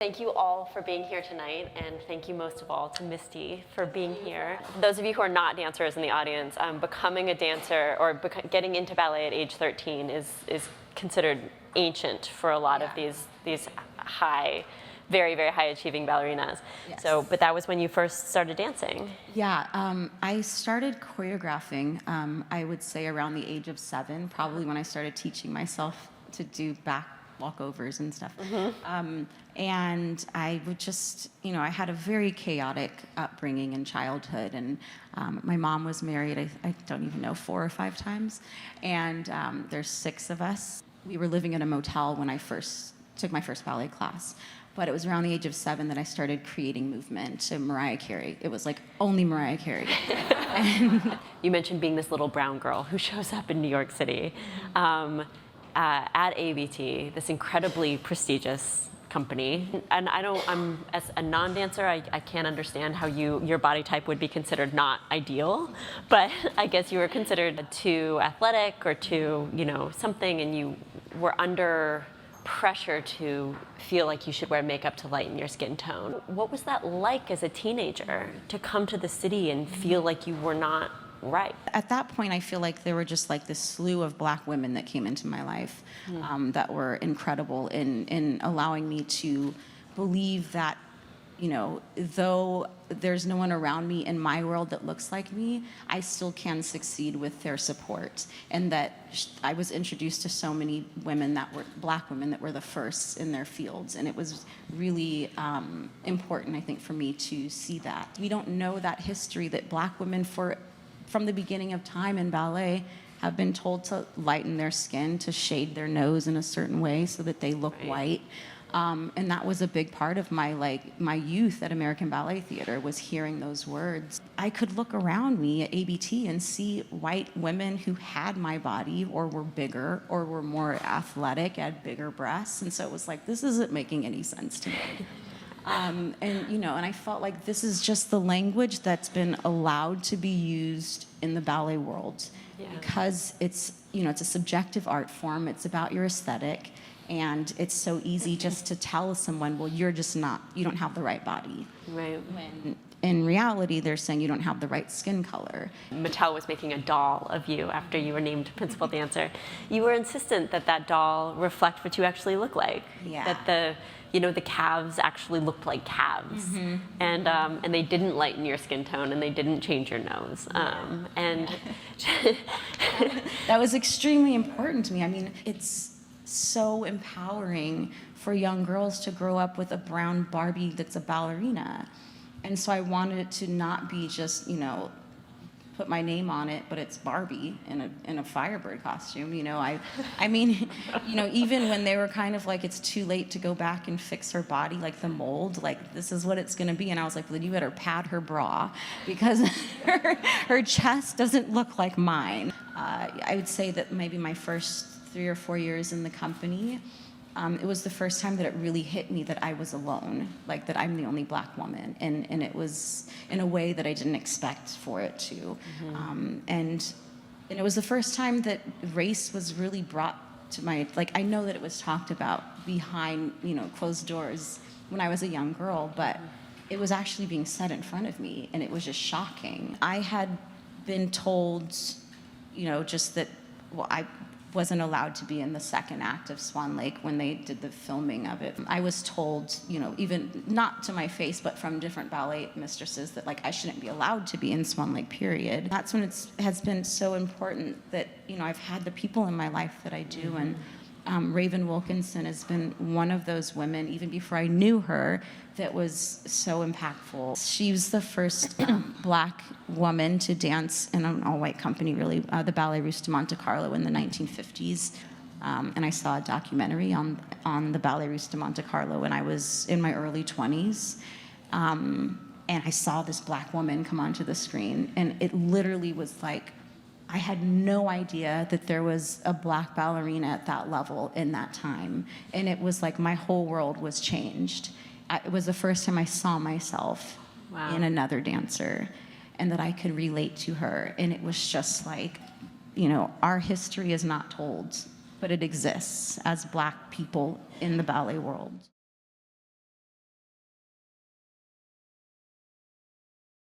Thank you all for being here tonight, and thank you most of all to Misty for being here. Those of you who are not dancers in the audience, becoming a dancer or getting into ballet at age 13 is considered ancient for a lot of these high, very, very high achieving ballerinas. Yes. So, but that was when you first started dancing. Yeah, I started choreographing, I would say around the age of 7, probably when I started teaching myself to do back walkovers and stuff. And I would just, I had a very chaotic upbringing in childhood, and my mom was married, I don't even know, 4 or 5 times, and there's 6 of us. We were living in a motel when I first took my first ballet class, but it was around the age of 7 that I started creating movement to Mariah Carey. It was like only Mariah Carey. And you mentioned being this little brown girl who shows up in New York City. At ABT, this incredibly prestigious company, and I'm as a non-dancer, I can't understand how your body type would be considered not ideal, but I guess you were considered too athletic or too, something, and you were under pressure to feel like you should wear makeup to lighten your skin tone. What was that like as a teenager to come to the city and feel like you were not right? at that point, I feel like there were just like this slew of Black women that came into my life that were incredible in allowing me to believe that, though there's no one around me in my world that looks like me, I still can succeed with their support. And that I was introduced to so many women that were Black women that were the first in their fields. And it was really important, I think, for me to see that. We don't know that history that Black women from the beginning of time in ballet have been told to lighten their skin, to shade their nose in a certain way so that they look white. And that was a big part of my youth at American Ballet Theater, was hearing those words. I could look around me at ABT and see white women who had my body or were bigger or were more athletic, had bigger breasts. And so it was like, this isn't making any sense to me. And I felt like this is just the language that's been allowed to be used in the ballet world, because it's a subjective art form. It's about your aesthetic, and it's so easy just to tell someone, well, you don't have the right body. Right. When in reality, they're saying you don't have the right skin color. Mattel was making a doll of you after you were named principal dancer. You were insistent that that doll reflect what you actually look like. Yeah. That the calves actually looked like calves, and they didn't lighten your skin tone, and they didn't change your nose. That was extremely important to me. I mean, it's so empowering for young girls to grow up with a brown Barbie that's a ballerina. And so I wanted it to not be just, put my name on it, but it's Barbie in a Firebird costume. I mean, even when they were kind of like, it's too late to go back and fix her body, like the mold, like this is what it's gonna be. And I was like, well, you better pad her bra, because her chest doesn't look like mine. I would say that maybe my first 3 or 4 years in the company, it was the first time that it really hit me that I was alone, like that I'm the only Black woman, and it was in a way that I didn't expect for it to. And it was the first time that race was really brought to I know that it was talked about behind, closed doors when I was a young girl, but it was actually being said in front of me, and it was just shocking. I had been told, just that, well, I wasn't allowed to be in the second act of Swan Lake when they did the filming of it. I was told, even not to my face, but from different ballet mistresses, that I shouldn't be allowed to be in Swan Lake, period. That's when it has been so important that, I've had the people in my life that I do, and Raven Wilkinson has been one of those women, even before I knew her, that was so impactful. She was the first Black woman to dance in an all-white company, really, the Ballet Russe de Monte Carlo in the 1950s. And I saw a documentary on the Ballet Russe de Monte Carlo when I was in my early 20s. And I saw this Black woman come onto the screen, and it literally was like, I had no idea that there was a Black ballerina at that level in that time. And it was like my whole world was changed. It was the first time I saw myself in another dancer, and that I could relate to her. And it was just like, our history is not told, but it exists as Black people in the ballet world.